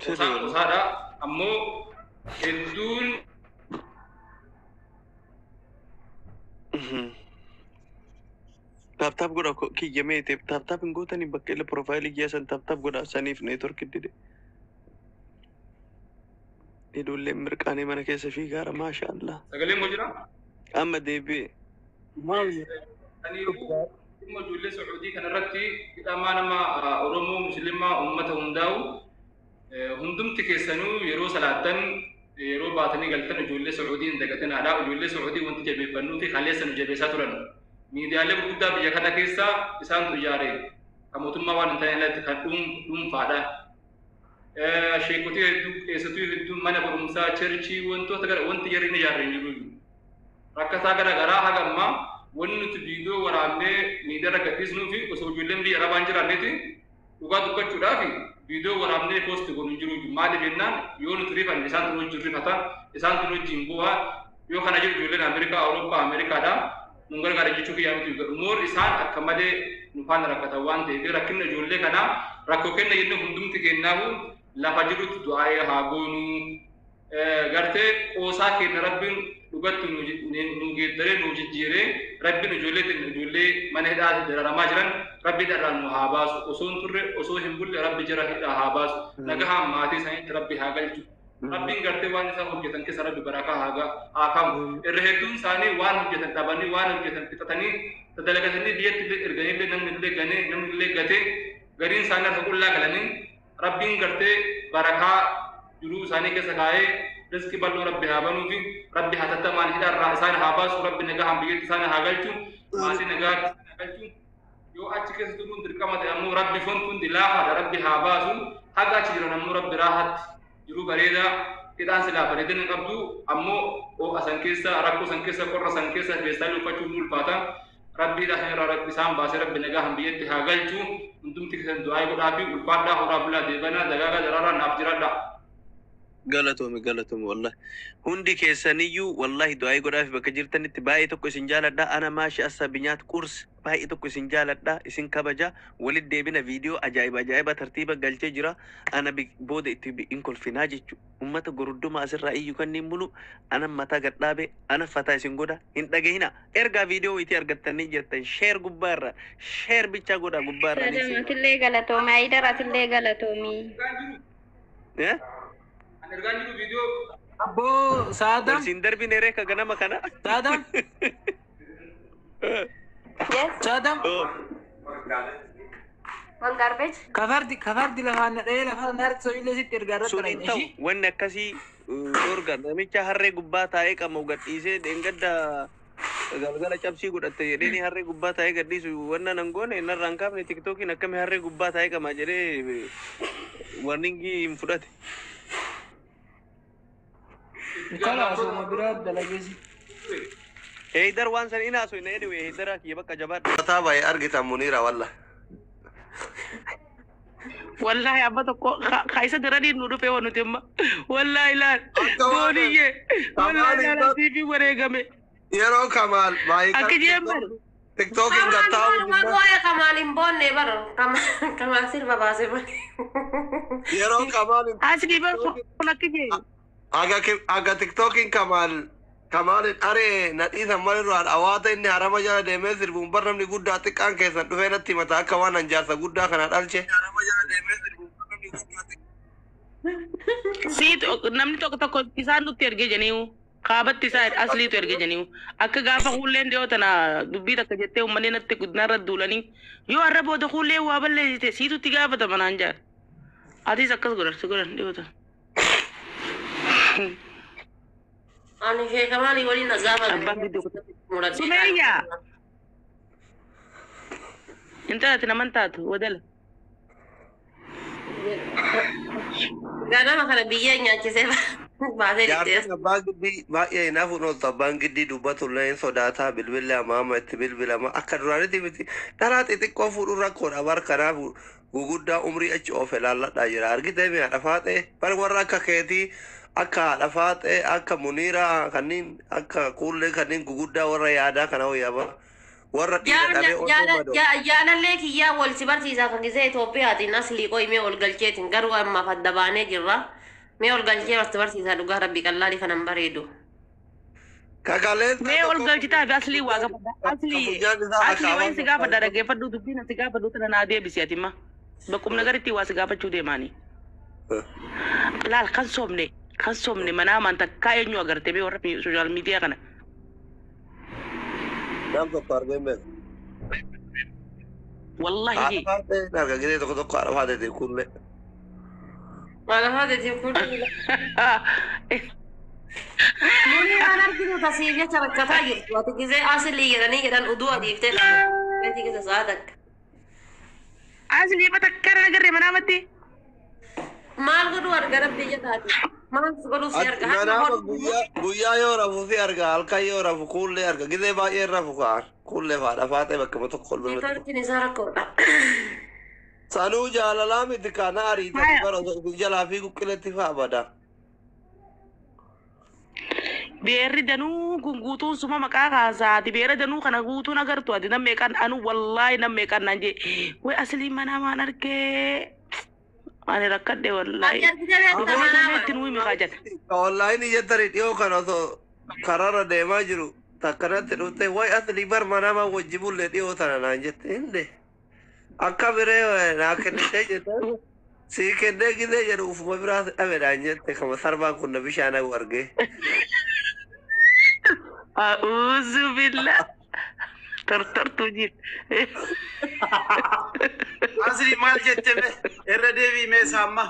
وصارا أمو الدون تاب تاب قرا كي جميت تاب تاب نقول بكي البروفايل جيسن تاب تاب قرا سنيف نيتورك دي يدول لي مركاني من كيس في غار ما شاء الله سقلي مجرى أما دي بي ما أني ثم جل سعودي كان رتي إذا ما نما أورومو مسلمة أمتهم داو هندم تكسنو يرو سلاتن يرو باتني قلتن جل سعودي دقتنا على جل سعودي وانت جبي بنوتي خليه سنو جبي ساترن ميديا اللي بقول ده بيجاكنا كيسا إسان تجاري كموتم ما وان انتهى لا تكلم فادا شيكوتي كيساتو هدوم mana barumsa churchi wanto tagar wanti yari ni yarre ni rakasa gara gara hagamma wannu tubido waramne ni dara katisnu fi usujulen bi araban jira neti uga dukka chudafi video waramne post gonu jiru mali benna yonu trifa ni san tunu jurri fata isan tunu jimbuwa yo kana jiru julen america europa america da mungar gara jichu ki yamti umur isan akamade nufan rakata wante bi rakinna julle kana rakko kenna yinno hundum tigennahu la fajiru du'ay hagonu garte osa ke rabbin dugattu nuge dare nuji jire rabbin julle mane da dara majran rabbi dara nu habas usun turre usu himbulle rabbi jara hida habas naga ha mati sai rabbi hagalchu rabbin garte wan sa hojjetan ke sarabbi baraka haga akam irhedun sani wan hojjetan tabani wan hojjetan pitatani tadalagatani diyat irgani namle gate garin sana hakulla galani rabbin garte baraka juru sani ke sakaye rizki ballo rabbi habanu fi rabbi hatatta man hidar rasan habas rabbi naga ham biyet sana hagalchu masi naga hagalchu yo acci ke tudun dirkamate amu rabbi fontun dilaha rabbi habasu haga chidron amu rabbi rahat juru bareda kidan sila bareden qabdu ammo o asankesa rakko sankesa korra sankesa besalu fachu mul pata rabbi dahira rabbi sam base rabbi naga ham biyet hagalchu untum tiksan duai ko dafi ulfada ho rabbula debana dagaga darara nafjirada قالتهم والله هندي كيسانيو والله دعاء قرآن في بكجرتني تباي تكو سنجالة دا أنا ماشي أسابينات كورس باي تكو سنجالة دا اسن كبجا ولد ديبنا فيديو أجايب ترتيبا قلت جرا أنا بود اتبي إنكل في ناجي أمتا قردو ما أسر رأي يكن نمولو أنا متا قطابي أنا فتا سنقودا انت هنا ارقى فيديو ويتي ارقتني جرتن شير قبارة شير بيچا قودا قبارة سلامة اللي قلتومي عيدرات اللي قلتومي erganjiru video Abo Sadam Sinder bi nere ka gana makana Sadam Yes Sadam One garbage kafardi lafana lafana narat so ile sit ergarat sunin taw wanna kasi organ namicha harre gubbata ay ka mawgat ise dengadda galgala chapsi gudatte yedeni harre gubbata ay gaddisu wanna nangone narrankam ne tiktok nakame harre gubbata ay ka majere warningi imfudate خلاص ما براد دلجزي هيدر وان سن إنا سوي نيدو هيدر كي بقى جبار تابع أرجع منيرة والله والله يا أبا تقول خايسة دراني نورو في ونتيم والله لا دونية والله لا تيجي وريجامي يرو كمال بايك أكيد يمر تيك توك إن قطعوا ما قوي كمال إمبون نبرو كمال سير بابا سير يرو كمال أصلي بر كناكيجي aga tiktokin kamal are nadisa mariru al awata inni harama jara de mesir bum barnam ni gudda tikkan kesan do fena timata aka wanan jasa gudda kana dalce harama jara de mesir bum barnam ni gudda sit namni to kisan du terge janiu khabat tisad asli terge janiu akka gafa khullen de otana dubbi tak jette umane natte kudna radulani yo arabo de khulle wa balle te situ tigafa ta mananja adi sakkas gurar de ota أنا هي كمان يقولي نزابة سمية انت تنمنتات ودل أنا مثلا بيجي كذا بعدين jaarsa baagdi baay'ee naafu no tabaangidi dubbatu leen sodaata bilbila maama itti bilbila ma akka duraanitti miti dhalaa xixiqqoo fuudhurra koodha bar kanaaf guguddaa umrii achi oofe laalladhaa jira argitee mi'a dhafaate bar warra akka keetii akka dhafaate akka muniira kanniin akka kuullee kanniin guguddaa warra yaadaa kana hoyyaba warra dhiira dhabee otoo madoo. Jaalallee kiyyaa wal si barsiisaa kan gisee Itoophiyaatiin aslii qoy mee ol galcheetiin garuu amma fadda baanee jirra. Mee ol galchee wal si barsiisaa dhugaa rabbi qallaalii kanan bareedu. Kakaleen Mee ol galchitaa fi aslii waa gaafadha. Aslii wayin si gaafadha dhaggeeffadhu dubbiin si gaafadhu tana naa deebisi ati ma. Bakkuma nagaritti waa si gaafachuu deemaanii. Laal kan somne mana amantaa takkaa eenyu agartee mee warra sooshaal miidiyaa kana. nam tokko argeen beeku. Wallahi. Narga gisee tokko arafaatee kunne. Arafaatee kunne. Muni waan arginu tasii jecha rakkataa jirtu ati gisee aslii jedhan uduu adiiftee ati gisa sa'a takka. Aslii batakkara nagarree mana amatti. Maal godhu arga rabbi jedhaati. Maal godhu si arga. Manama guyyaa yoo rafu si arga halkan yoo rafu kuullee arga gisee baay'ee rafu kaan kuullee faadha faatee bakka tokko kolbee. Neetworkiin isaa rakkoodha. Sanuu jaalalaa miti kana ariitanii bara jalaa fi kuqqiletti fa'a bada. Beerri danuu guutuun suma maqaa kaasaati. Beerri danuu kana guutuun agartu ati nam meeqan anu wallahi nam meeqan naan jee. Way aslii mana maan argee. Ani rakkadhe wallahi. Dubartiin nuyi miqaa jedha. Wallahi ni jettari dhiyoo kana osoo kararra deemaa jiru takkanatti dhufte way aslii bar mana maa wajji bullee dhiyoo tana naan jette hinde. Akka biree naa kennitee jette. Sii kennee gisee jedhu ufuma biraa dhabe naan jette kama sarbaan kun na bishaan hagu argee. A'udhu billah. Tortortu jir. Asli maal jette me irra deebii mee saamma.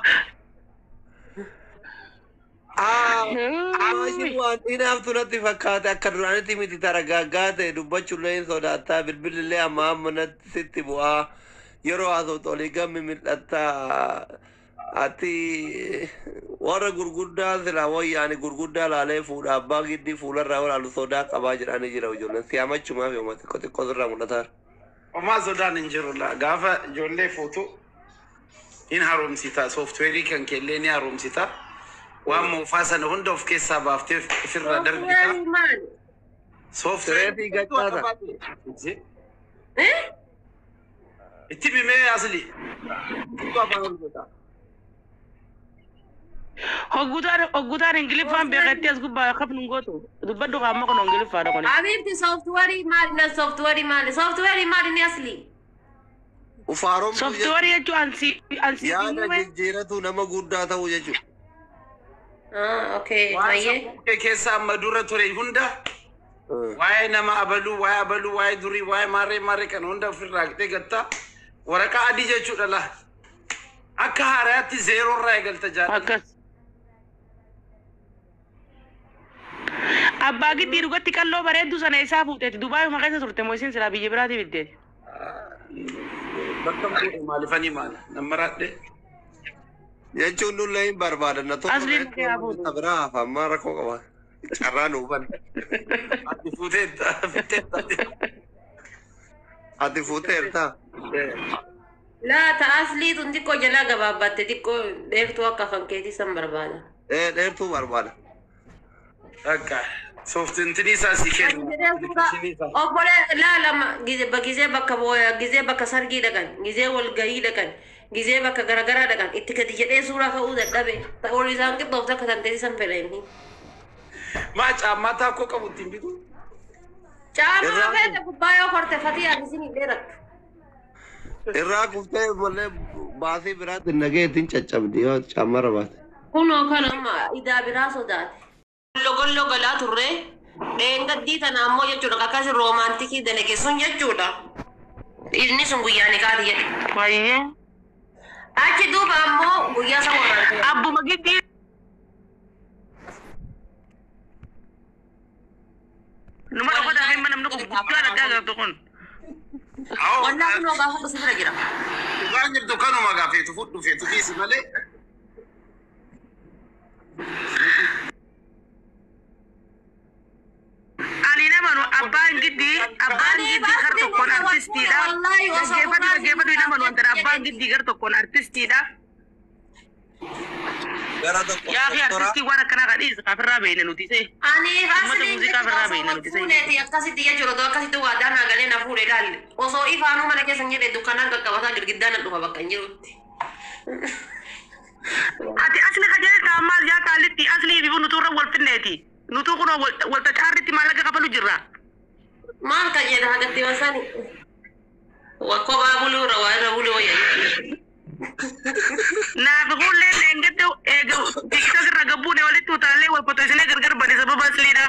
Maashin waan inaaf tunatti fakkaate akka duraanitti miti taragaaggaa ta'e dubbachuullee hin sodaattaa bilbilillee amma ammanatti sitti bu'aa yeroo haasoftu olii gammi mil'attaa ati warra gurguddaa silaa wayyaani gurguddaa laalee fuudha abbaa giddii fuularraa walaalu sodaa qabaa jedhanii jira ijoolleen siyaamachumaaf yooma xiqqoo sirraa mul'ataa. Omaa sodaan hin jiru laa gaafa ijoollee fuutu in haaromsita sooftiweerii kan keellee ni haaromsita waan moofaa sana hunda of keessaa baaftee ofirraa darbita. Sooftiweerii gachaata. Itti bimee asli. Hoggutaan ingiliffaan beekatti as gubbaa kafnu gootu dubbaddu qaama kun ingiliffaa dhaqone. Abiibti sooftiweerii maali na sooftiweerii maali sooftiweerii maali ni asli. Ufaaroon Sooftiweerii jechuun ansi yaada jijjiiratu nama guddaa ta'uu jechuudha. Okay. Waan sammuu keessa amma dura ture hunda waa'ee nama abaluu waa'ee durii waa'ee maarree kan hunda ofirraa qixee gatta waraqaa adii jechuudha laa. Akka haaraatti zeeroo irraa eegalta jaallata. Akkas. Abbaa giddii dhugatti qalloo bareeddu sana isaa fuudheeti Dubaayuma keessa turte moo isin silaa biyya biraati biddeeti. Bakka fuudhe maalifanii maal nammaraadhe. Jechuun nullee hin barbaadan na tokko biraa hafammaa rakkoo qaba. Carraa nuufan. Ati fuuteetta. Ati fuuteerta. Laa ta asli tun xiqqoo jalaa gabaabbatte xiqqoo dheertuu akka kan keetii san barbaada. Dheertuu barbaada. Akka sooftintinii isaa si kennu. Obbole laalama gizee bakka booya gizee bakka sargii dhaqan gizee walgahii dhaqan gizee bakka garagaraa dhaqan itti gadi jedhee suuraa ka'uu dadhabe ta'uun isaan qixxoofta akka tanteessi san fedhanii. Maa caammaa taakkoo qabu ittiin bitu. Caamaa feete gubbaa yoo korte fatii abisin hin dheerattu. Irraa kuftee malee baasii biraatti nagee ittiin caccabdi yoo caammaa rabaate. Kunoo kan amma idaa biraa sodaate. Golloo galaa turre dheengaddii tana ammoo jechuudha akkasi roomaantikii dalage sun jechuudha. Inni sun guyyaa ni qaati jedhe. Baay'ee. Achi duuba ammoo guyyaa san waraante. Abbuma giddii. Numa dhaqoo daafee mana namni kun guddaa dhaggaa gaaftu kun. Wallaa kunoo gaafa dhusi bira jira. Dhugaan jirtu kanuma gaafeetu fudhu feetu dhiisi malee. Ani nama nu abbaan giddii gar tokkoon artistiidha. Dhaggeeffatu nama nu antara abbaan giddii gar tokkoon artistiidha. Gara tokko. يا أخي أرتستي وانا كنا قديس كافر رابين نوتيسي Ani asli musiika birraa beekna nuti fuudheeti akkasitti ija jiru akkasitti waadaan hagalee na fuudhe ilaalle osoo ifaanuu mana keessa hin jedhe dukkanaan qaqqabataa girgiddaan dhufa bakka hin jirutti. ati asli kajeelta ammaas yaa kaalitti asli bifu nuturra wal finneeti nutu kuno walta caarritti maallaqa kafalu jirra Maal kajeela hagatti wasani wakkobaa buluura waa irra buluu wayya. naafi kulleen engedde eega tiktok irra gabbuune walitti utaalee wal fotoisine gargar bane sababa asliidha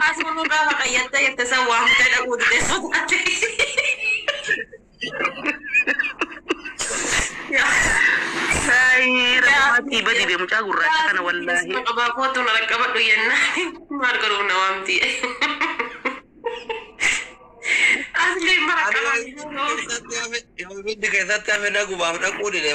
Asuma gaafa qayyatta yette san waa mutee dhaquu dide sodaate. Rabbumatti badi be mucaa gurraacha kana wallahi. Qabaa kootu na rakkabadhu yennaan maal godhuuf na waamti. Asli mara qabaa. Yoo biddi keessatti hafe nagubaaf dhaquu dide